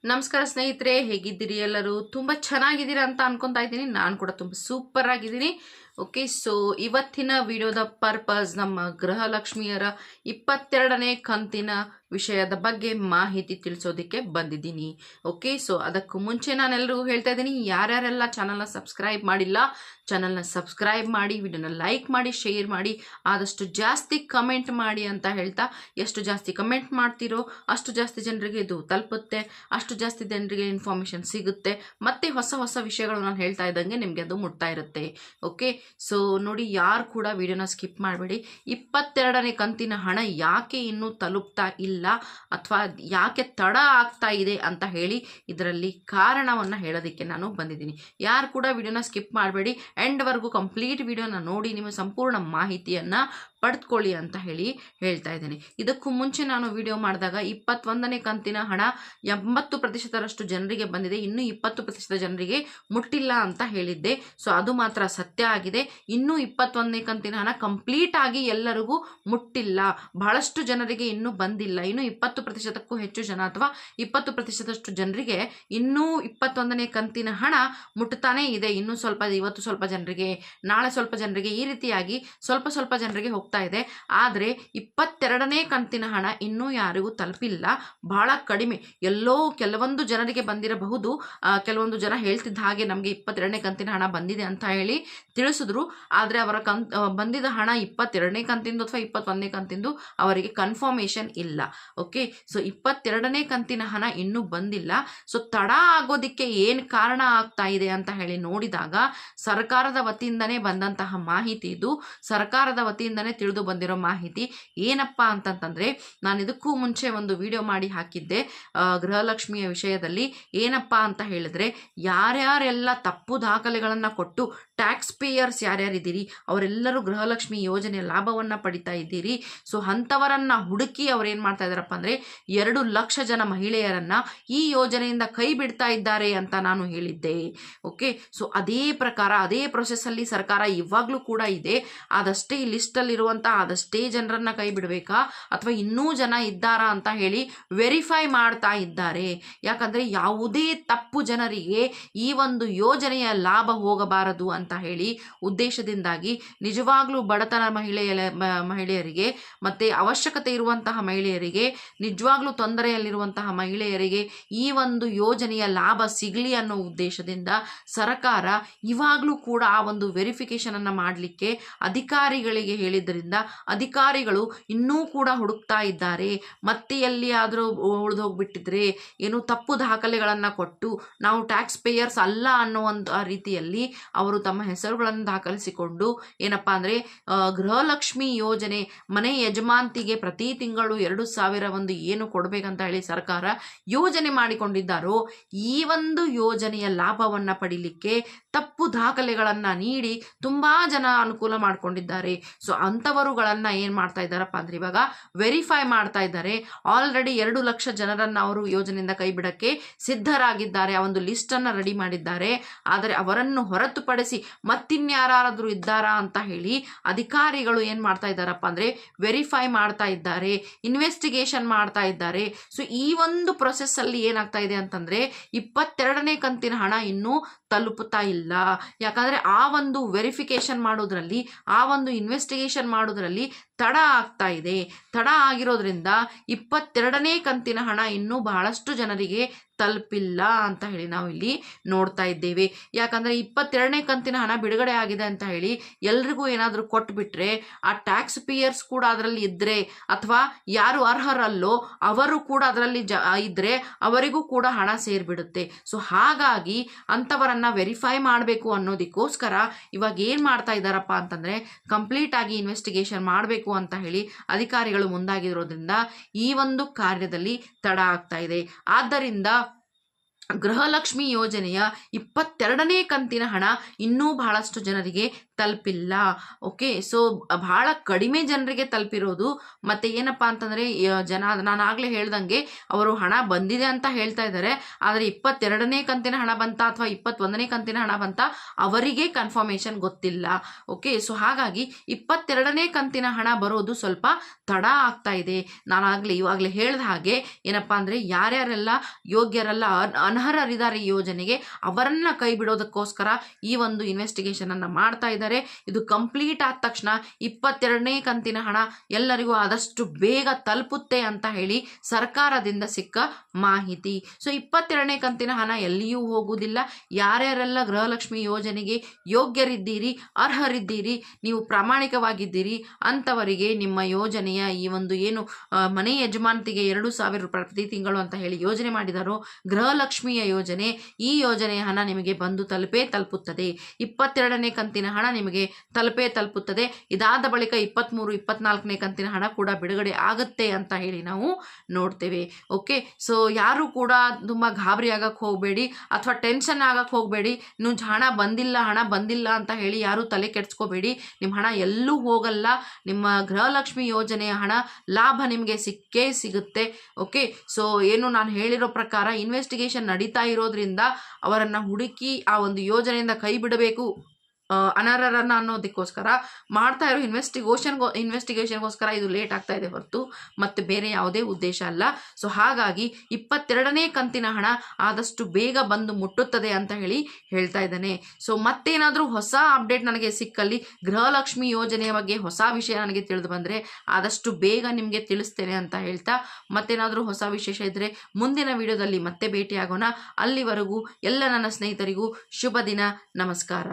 ನಮಸ್ಕಾರ ಸ್ನೇಹಿತರೆ, ಹೇಗಿದ್ದೀರಿ? ಎಲ್ಲರೂ ತುಂಬ ಚೆನ್ನಾಗಿದ್ದೀರಾ ಅಂತ ಅನ್ಕೊಂತಾ ಇದ್ದೀನಿ. ನಾನು ಕೂಡ ತುಂಬ ಸೂಪರ್ ಆಗಿದ್ದೀನಿ. ಓಕೆ, ಸೊ ಇವತ್ತಿನ ವಿಡಿಯೋದ ಪರ್ಪಸ್ ನಮ್ಮ ಗೃಹಲಕ್ಷ್ಮಿಯರ 22ನೇ ಕಂತಿನ ವಿಷಯದ ಬಗ್ಗೆ ಮಾಹಿತಿ ತಿಳಿಸೋದಕ್ಕೆ ಬಂದಿದ್ದೀನಿ. ಓಕೆ, ಸೊ ಅದಕ್ಕೂ ಮುಂಚೆ ನಾನೆಲ್ಲರಿಗೂ ಹೇಳ್ತಾ ಇದ್ದೀನಿ, ಯಾರ್ಯಾರೆಲ್ಲ ಚಾನಲ್ನ ಸಬ್ಸ್ಕ್ರೈಬ್ ಮಾಡಿಲ್ಲ ಚಾನಲ್ನ ಸಬ್ಸ್ಕ್ರೈಬ್ ಮಾಡಿ, ವಿಡಿಯೋನ ಲೈಕ್ ಮಾಡಿ, ಶೇರ್ ಮಾಡಿ, ಆದಷ್ಟು ಜಾಸ್ತಿ ಕಮೆಂಟ್ ಮಾಡಿ ಅಂತ ಹೇಳ್ತಾ, ಎಷ್ಟು ಜಾಸ್ತಿ ಕಮೆಂಟ್ ಮಾಡ್ತೀರೋ ಅಷ್ಟು ಜಾಸ್ತಿ ಜನರಿಗೆ ಇದು ತಲುಪುತ್ತೆ, ಅಷ್ಟು ಜಾಸ್ತಿ ಜನರಿಗೆ ಇನ್ಫಾರ್ಮೇಷನ್ ಸಿಗುತ್ತೆ, ಮತ್ತೆ ಹೊಸ ಹೊಸ ವಿಷಯಗಳು ನಾನು ಹೇಳ್ತಾ ಇದ್ದಂಗೆ ನಿಮಗೆ ಅದು ಮುಟ್ತಾ ಇರುತ್ತೆ. ಓಕೆ, ಸೊ ನೋಡಿ, ಯಾರು ಕೂಡ ವಿಡಿಯೋನ ಸ್ಕಿಪ್ ಮಾಡಬೇಡಿ. 22ನೇ ಕಂತಿನ ಹಣ ಯಾಕೆ ಇನ್ನೂ ತಲುಪ್ತಾ ಇಲ್ಲ ಅಥವಾ ಯಾಕೆ ತಡ ಆಗ್ತಾ ಇದೆ ಅಂತ ಹೇಳಿ ಇದರಲ್ಲಿ ಕಾರಣವನ್ನು ಹೇಳೋದಕ್ಕೆ ನಾನು ಬಂದಿದ್ದೀನಿ. ಯಾರು ಕೂಡ ವಿಡಿಯೋನ ಸ್ಕಿಪ್ ಮಾಡಬೇಡಿ, ಎಂಡ್ವರೆಗೂ ಕಂಪ್ಲೀಟ್ ವಿಡಿಯೋನ ನೋಡಿ ನಿಮ್ಮ ಸಂಪೂರ್ಣ ಮಾಹಿತಿಯನ್ನು ಪಡೆದುಕೊಳ್ಳಿ ಅಂತ ಹೇಳ್ತಾ ಇದ್ದೇನೆ. ಇದಕ್ಕೂ ಮುಂಚೆ ನಾನು ವಿಡಿಯೋ ಮಾಡಿದಾಗ 21ನೇ ಕಂತಿನ ಹಣ 80% ಜನರಿಗೆ ಬಂದಿದೆ, ಇನ್ನೂ 20% ಜನರಿಗೆ ಮುಟ್ಟಿಲ್ಲ ಅಂತ ಹೇಳಿದ್ದೆ. ಸೊ ಅದು ಮಾತ್ರ ಸತ್ಯ ಆಗಿದೆ. ಇನ್ನೂ 21ನೇ ಕಂತಿನ ಹಣ ಕಂಪ್ಲೀಟ್ ಆಗಿ ಎಲ್ಲರಿಗೂ ಮುಟ್ಟಿಲ್ಲ, ಬಹಳಷ್ಟು ಜನರಿಗೆ ಇನ್ನೂ ಬಂದಿಲ್ಲ. ಇನ್ನೂ 20%ಕ್ಕೂ ಹೆಚ್ಚು ಜನ ಅಥವಾ 20%ದಷ್ಟು ಜನರಿಗೆ ಇನ್ನೂ 21ನೇ ಕಂತಿನ ಹಣ ಮುಟ್ಟುತ್ತಾನೇ ಇದೆ. ಇನ್ನೂ ಸ್ವಲ್ಪ, ಇವತ್ತು ಸ್ವಲ್ಪ ಜನರಿಗೆ, ನಾಳೆ ಸ್ವಲ್ಪ ಜನರಿಗೆ, ಈ ರೀತಿಯಾಗಿ ಸ್ವಲ್ಪ ಸ್ವಲ್ಪ ಜನರಿಗೆ ಹೋಗ್ತಾ ಇದೆ. ಆದರೆ 22ನೇ ಕಂತಿನ ಹಣ ಇನ್ನೂ ಯಾರಿಗೂ ತಲುಪಿಲ್ಲ, ಬಹಳ ಕಡಿಮೆ. ಎಲ್ಲೋ ಕೆಲವೊಂದು ಜನರಿಗೆ ಬಂದಿರಬಹುದು. ಕೆಲವೊಂದು ಜನ ಹೇಳ್ತಿದ್ದ ಹಾಗೆ ನಮಗೆ 22ನೇ ಕಂತಿನ ಹಣ ಬಂದಿದೆ ಅಂತ ಹೇಳಿ ತಿಳಿಸಿದ್ರು. ಆದರೆ ಅವರ ಬಂದಿದ್ದ ಹಣ 22ನೇ ಕಂತಿಂದು ಅಥವಾ 21ನೇ ಕಂತಿಂದು ಅವರಿಗೆ ಕನ್ಫರ್ಮೇಷನ್ ಇಲ್ಲ. ಓಕೆ, ಸೊ 22ನೇ ಕಂತಿನ ಹಣ ಇನ್ನೂ ಬಂದಿಲ್ಲ. ಸೊ ತಡ ಆಗೋದಿಕ್ಕೆ ಏನು ಕಾರಣ ಆಗ್ತಾ ಇದೆ ಅಂತ ಹೇಳಿ ನೋಡಿದಾಗ ಸರ್ಕಾರದ ವತಿಯಿಂದನೇ ಬಂದಂತಹ ಮಾಹಿತಿ ಇದು. ಸರ್ಕಾರದ ವತಿಯಿಂದನೇ ತಿಳಿದು ಬಂದಿರೋ ಮಾಹಿತಿ ಏನಪ್ಪ ಅಂತಂತಂದರೆ, ನಾನು ಇದಕ್ಕೂ ಮುಂಚೆ ಒಂದು ವಿಡಿಯೋ ಮಾಡಿ ಹಾಕಿದ್ದೆ ಗೃಹಲಕ್ಷ್ಮಿಯ ವಿಷಯದಲ್ಲಿ. ಏನಪ್ಪ ಅಂತ ಹೇಳಿದ್ರೆ, ಯಾರ್ಯಾರೆಲ್ಲ ತಪ್ಪು ದಾಖಲೆಗಳನ್ನು ಕೊಟ್ಟು ಟ್ಯಾಕ್ಸ್ ಪೇಯರ್ಸ್ ಯಾರ್ಯಾರಿದ್ದೀರಿ ಅವರೆಲ್ಲರೂ ಗೃಹಲಕ್ಷ್ಮಿ ಯೋಜನೆಯ ಲಾಭವನ್ನು ಪಡಿತಾ ಇದ್ದೀರಿ. ಸೊ ಅಂಥವರನ್ನು ಹುಡುಕಿ ಅವ್ರು ಏನು ಮಾಡ್ತಾ ಇದ್ದಾರಪ್ಪ ಅಂದರೆ 2 ಲಕ್ಷ ಜನ ಮಹಿಳೆಯರನ್ನು ಈ ಯೋಜನೆಯಿಂದ ಕೈ ಬಿಡ್ತಾ ಇದ್ದಾರೆ ಅಂತ ನಾನು ಹೇಳಿದ್ದೆ. ಓಕೆ, ಸೊ ಅದೇ ಪ್ರಕಾರ ಅದೇ ಪ್ರೊಸೆಸ್ಸಲ್ಲಿ ಸರ್ಕಾರ ಇವಾಗಲೂ ಕೂಡ ಇದೆ. ಆದಷ್ಟೇ ಈ ಲಿಸ್ಟಲ್ಲಿರುವಂಥ ಆದಷ್ಟೇ ಜನರನ್ನು ಕೈ ಬಿಡಬೇಕಾ ಅಥವಾ ಇನ್ನೂ ಜನ ಇದ್ದಾರಾ ಅಂತ ಹೇಳಿ ವೆರಿಫೈ ಮಾಡ್ತಾ ಇದ್ದಾರೆ. ಯಾಕಂದರೆ ಯಾವುದೇ ತಪ್ಪು ಜನರಿಗೆ ಈ ಒಂದು ಯೋಜನೆಯ ಲಾಭ ಹೋಗಬಾರದು ಅಂತ ಹೇಳಿ ಉದ್ದೇಶದಿಂದಾಗಿ ನಿಜವಾಗ್ಲೂ ಬಡತನ ಮಹಿಳೆಯರಿಗೆ ಮತ್ತು ಅವಶ್ಯಕತೆ ಇರುವಂತಹ ಮಹಿಳೆಯರಿಗೆ, ನಿಜವಾಗ್ಲೂ ತೊಂದರೆಯಲ್ಲಿರುವಂತಹ ಮಹಿಳೆಯರಿಗೆ ಈ ಒಂದು ಯೋಜನೆಯ ಲಾಭ ಸಿಗಲಿ ಅನ್ನೋ ಉದ್ದೇಶದಿಂದ ಸರ್ಕಾರ ಇವಾಗಲೂ ಕೂಡ ಆ ಒಂದು ವೆರಿಫಿಕೇಷನನ್ನು ಮಾಡಲಿಕ್ಕೆ ಅಧಿಕಾರಿಗಳಿಗೆ ಹೇಳಿದ್ದರಿಂದ ಅಧಿಕಾರಿಗಳು ಇನ್ನೂ ಕೂಡ ಹುಡುಕ್ತಾ ಇದ್ದಾರೆ. ಮತ್ತೆ ಎಲ್ಲಿಯಾದರೂ ಉಳಿದು ಹೋಗ್ಬಿಟ್ಟಿದ್ರೆ, ಏನು ತಪ್ಪು ದಾಖಲೆಗಳನ್ನು ಕೊಟ್ಟು ನಾವು ಟ್ಯಾಕ್ಸ್ ಪೇಯರ್ಸ್ ಅಲ್ಲ ಅನ್ನೋ ಒಂದು ರೀತಿಯಲ್ಲಿ ಅವರು ತಮ್ಮ ಹೆಸರುಗಳನ್ನು ದಾಖಲಿಸಿಕೊಂಡು ಏನಪ್ಪ ಅಂದರೆ ಗೃಹಲಕ್ಷ್ಮಿ ಯೋಜನೆ ಮನೆ ಯಜಮಾಂತಿಗೆ ಪ್ರತಿ ತಿಂಗಳು 2,000 ಒಂದು ಏನು ಕೊಡಬೇಕಂತ ಹೇಳಿ ಸರ್ಕಾರ ಯೋಜನೆ ಮಾಡಿಕೊಂಡಿದ್ದಾರೋ ಈ ಒಂದು ಯೋಜನೆಯ ಲಾಭವನ್ನು ಪಡಿಲಿಕ್ಕೆ ತಪ್ಪು ದಾಖಲೆಗಳನ್ನು ನೀಡಿ ತುಂಬ ಜನ ಅನುಕೂಲ ಮಾಡಿಕೊಂಡಿದ್ದಾರೆ. ಸೊ ಅಂಥವರುಗಳನ್ನು ಏನು ಮಾಡ್ತಾ ಇದ್ದಾರಪ್ಪ ಅಂದರೆ ಇವಾಗ ವೆರಿಫೈ ಮಾಡ್ತಾ ಇದ್ದಾರೆ. ಆಲ್ರೆಡಿ 2 ಲಕ್ಷ ಜನರನ್ನು ಅವರು ಯೋಜನೆಯಿಂದ ಕೈ ಬಿಡಕ್ಕೆ ಸಿದ್ಧರಾಗಿದ್ದಾರೆ. ಆ ಒಂದು ಲಿಸ್ಟನ್ನು ರೆಡಿ ಮಾಡಿದ್ದಾರೆ. ಆದರೆ ಅವರನ್ನು ಹೊರತುಪಡಿಸಿ ಮತ್ತಿನ್ಯಾರಾದರೂ ಇದ್ದಾರಾ ಅಂತ ಹೇಳಿ ಅಧಿಕಾರಿಗಳು ಏನು ಮಾಡ್ತಾ ಇದ್ದಾರಪ್ಪ ಅಂದರೆ ವೆರಿಫೈ ಮಾಡ್ತಾ ಇದ್ದಾರೆ, ಇನ್ವೆಸ್ಟಿಗೇಷನ್ ಮಾಡ್ತಾ ಇದ್ದಾರೆ. ಸೊ ಈ ಒಂದು ಪ್ರೊಸೆಸ್ಸಲ್ಲಿ ಏನಾಗ್ತಾ ಇದೆ ಅಂತಂದರೆ 22ನೇ ಕಂತಿನ ಹಣ ಇನ್ನೂ ತಲುಪುತ್ತಾ ಇಲ್ಲ. ಯಾಕಂದರೆ ಆ ಒಂದು ವೆರಿಫಿಕೇಷನ್ ಮಾಡೋದ್ರಲ್ಲಿ, ಆ ಒಂದು ಇನ್ವೆಸ್ಟಿಗೇಷನ್ ಮಾಡೋದ್ರಲ್ಲಿ ತಡ ಆಗ್ತಾ ಇದೆ. ತಡ ಆಗಿರೋದ್ರಿಂದ 22ನೇ ಕಂತಿನ ಹಣ ಇನ್ನೂ ಬಹಳಷ್ಟು ಜನರಿಗೆ ತಲುಪಿಲ್ಲ ಅಂತ ಹೇಳಿ ನಾವು ಇಲ್ಲಿ ನೋಡ್ತಾ ಇದ್ದೇವೆ. ಯಾಕಂದರೆ 22ನೇ ಕಂತಿನ ಹಣ ಬಿಡುಗಡೆ ಆಗಿದೆ ಅಂತ ಹೇಳಿ ಎಲ್ರಿಗೂ ಏನಾದರೂ ಕೊಟ್ಬಿಟ್ರೆ ಆ ಟ್ಯಾಕ್ಸ್ ಪೇಯರ್ಸ್ ಕೂಡ ಅದರಲ್ಲಿ ಇದ್ದರೆ ಅಥವಾ ಯಾರು ಅರ್ಹರಲ್ಲೋ ಅವರು ಕೂಡ ಅದರಲ್ಲಿ ಇದ್ದರೆ ಅವರಿಗೂ ಕೂಡ ಹಣ ಸೇರಿಬಿಡುತ್ತೆ. ಸೊ ಹಾಗಾಗಿ ಅಂಥವರನ್ನು ವೆರಿಫೈ ಮಾಡಬೇಕು ಅನ್ನೋದಕ್ಕೋಸ್ಕರ ಇವಾಗ ಏನು ಮಾಡ್ತಾ ಇದ್ದಾರಪ್ಪ ಅಂತಂದರೆ ಕಂಪ್ಲೀಟಾಗಿ ಇನ್ವೆಸ್ಟಿಗೇಷನ್ ಮಾಡಬೇಕು ಅಂತ ಹೇಳಿ ಅಧಿಕಾರಿಗಳು ಮುಂದಾಗಿರೋದ್ರಿಂದ ಈ ಒಂದು ಕಾರ್ಯದಲ್ಲಿ ತಡ ಆಗ್ತಾ ಇದೆ. ಆದ್ದರಿಂದ ಗೃಹಲಕ್ಷ್ಮಿ ಯೋಜನೆಯ 22ನೇ ಕಂತಿನ ಹಣ ಇನ್ನೂ ಬಹಳಷ್ಟು ಜನರಿಗೆ ತಲುಪಿಲ್ಲ. ಓಕೆ, ಸೊ ಬಹಳ ಕಡಿಮೆ ಜನರಿಗೆ ತಲುಪಿರೋದು. ಮತ್ತು ಏನಪ್ಪ ಅಂತಂದರೆ ಜನ, ನಾನು ಆಗಲೇ ಹೇಳ್ದಂಗೆ ಅವರು ಹಣ ಬಂದಿದೆ ಅಂತ ಹೇಳ್ತಾ ಇದ್ದಾರೆ, ಆದರೆ 22ನೇ ಕಂತಿನ ಹಣ ಬಂತ ಅಥವಾ 21ನೇ ಕಂತಿನ ಹಣ ಬಂತ ಅವರಿಗೆ ಕನ್ಫರ್ಮೇಷನ್ ಗೊತ್ತಿಲ್ಲ. ಓಕೆ, ಸೊ ಹಾಗಾಗಿ 22ನೇ ಕಂತಿನ ಹಣ ಬರೋದು ಸ್ವಲ್ಪ ತಡ ಆಗ್ತಾ ಇದೆ. ಇವಾಗಲೇ ಹೇಳಿದ ಹಾಗೆ ಏನಪ್ಪ ಅಂದರೆ ಯಾರ್ಯಾರೆಲ್ಲ ಯೋಗ್ಯರೆಲ್ಲ ಅನರ್ಹರಿದ್ದಾರೆ ಈ ಯೋಜನೆಗೆ, ಅವರನ್ನು ಕೈ ಬಿಡೋದಕ್ಕೋಸ್ಕರ ಈ ಒಂದು ಇನ್ವೆಸ್ಟಿಗೇಷನನ್ನು ಮಾಡ್ತಾ ಇದ್ದಾರೆ. ಇದು ಕಂಪ್ಲೀಟ್ ಆದ ತಕ್ಷಣ 22ನೇ ಕಂತಿನ ಹಣ ಎಲ್ಲರಿಗೂ ಆದಷ್ಟು ಬೇಗ ತಲುಪುತ್ತೆ ಅಂತ ಹೇಳಿ ಸರ್ಕಾರದಿಂದ ಸಿಕ್ಕ ಮಾಹಿತಿ. ಸೊ 22ನೇ ಕಂತಿನ ಹಣ ಎಲ್ಲಿಯೂ ಹೋಗುವುದಿಲ್ಲ. ಯಾರ್ಯಾರೆಲ್ಲ ಗೃಹಲಕ್ಷ್ಮಿ ಯೋಜನೆಗೆ ಯೋಗ್ಯರಿದ್ದೀರಿ, ಅರ್ಹರಿದ್ದೀರಿ, ನೀವು ಪ್ರಾಮಾಣಿಕವಾಗಿದ್ದೀರಿ ಅಂಥವರಿಗೆ ನಿಮ್ಮ ಯೋಜನೆಯ ಈ ಒಂದು ಏನು ಮನೆ ಯಜಮಾನತಿಗೆ 2,000 ರೂಪಾಯಿ ಪ್ರತಿ ತಿಂಗಳು ಅಂತ ಹೇಳಿ ಯೋಜನೆ ಮಾಡಿದಾರೋ ಗೃಹಲಕ್ಷ್ಮಿಯ ಯೋಜನೆ, ಈ ಯೋಜನೆಯ ಹಣ ನಿಮಗೆ ಬಂದು ತಲುಪುತ್ತದೆ. 22ನೇ ಕಂತಿನ ಹಣ ನಿಮಗೆ ತಲುಪುತ್ತದೆ. ಇದಾದ ಬಳಿಕ 23, 24ನೇ ಕಂತಿನ ಹಣ ಕೂಡ ಬಿಡುಗಡೆ ಆಗುತ್ತೆ ಅಂತ ಹೇಳಿ ನಾವು ನೋಡ್ತೇವೆ. ಓಕೆ, ಸೊ ಯಾರು ಕೂಡ ತುಂಬ ಗಾಬರಿ ಆಗಕ್ಕೆ ಹೋಗಬೇಡಿ ಅಥವಾ ಟೆನ್ಷನ್ ಆಗಕ್ಕೆ ಹೋಗಬೇಡಿ. ನೀವು ಹಣ ಬಂದಿಲ್ಲ ಅಂತ ಹೇಳಿ ಯಾರು ತಲೆ ಕೆಡಿಸ್ಕೋಬೇಡಿ. ನಿಮ್ಮ ಹಣ ಎಲ್ಲೂ ಹೋಗಲ್ಲ. ನಿಮ್ಮ ಗೃಹಲಕ್ಷ್ಮಿ ಯೋಜನೆಯ ಹಣ ಲಾಭ ನಿಮಗೆ ಸಿಕ್ಕೇ ಸಿಗುತ್ತೆ. ಓಕೆ, ಸೊ ಏನು ನಾನು ಹೇಳಿರೋ ಪ್ರಕಾರ ಇನ್ವೆಸ್ಟಿಗೇಷನ್ ನಡೀತಾ ಇರೋದ್ರಿಂದ ಅವರನ್ನು ಹುಡುಕಿ ಆ ಒಂದು ಯೋಜನೆಯಿಂದ ಕೈ ಬಿಡಬೇಕು ಅನರ್ಹರನ್ನ ಅನ್ನೋದಕ್ಕೋಸ್ಕರ ಮಾಡ್ತಾ ಇರೋ ಇನ್ವೆಸ್ಟಿಗೇಷನ್ಗೋಸ್ಕರ ಇದು ಲೇಟ್ ಆಗ್ತಾ ಇದೆ ಹೊರತು ಮತ್ತೆ ಬೇರೆ ಯಾವುದೇ ಉದ್ದೇಶ ಅಲ್ಲ. ಸೊ ಹಾಗಾಗಿ 22ನೇ ಕಂತಿನ ಹಣ ಆದಷ್ಟು ಬೇಗ ಬಂದು ಮುಟ್ಟುತ್ತದೆ ಅಂತ ಹೇಳಿ ಹೇಳ್ತಾ ಇದ್ದಾನೆ. ಸೊ ಮತ್ತೇನಾದರೂ ಹೊಸ ಅಪ್ಡೇಟ್ ನನಗೆ ಸಿಕ್ಕಲ್ಲಿ, ಗೃಹಲಕ್ಷ್ಮಿ ಯೋಜನೆಯ ಬಗ್ಗೆ ಹೊಸ ವಿಷಯ ನನಗೆ ತಿಳಿದು ಬಂದರೆ ಆದಷ್ಟು ಬೇಗ ನಿಮಗೆ ತಿಳಿಸ್ತೇನೆ ಅಂತ ಹೇಳ್ತಾ, ಮತ್ತೇನಾದರೂ ಹೊಸ ವಿಶೇಷ ಇದ್ದರೆ ಮುಂದಿನ ವಿಡಿಯೋದಲ್ಲಿ ಮತ್ತೆ ಭೇಟಿಯಾಗೋಣ. ಅಲ್ಲಿವರೆಗೂ ಎಲ್ಲ ನನ್ನ ಸ್ನೇಹಿತರಿಗೂ ಶುಭ ದಿನ. ನಮಸ್ಕಾರ.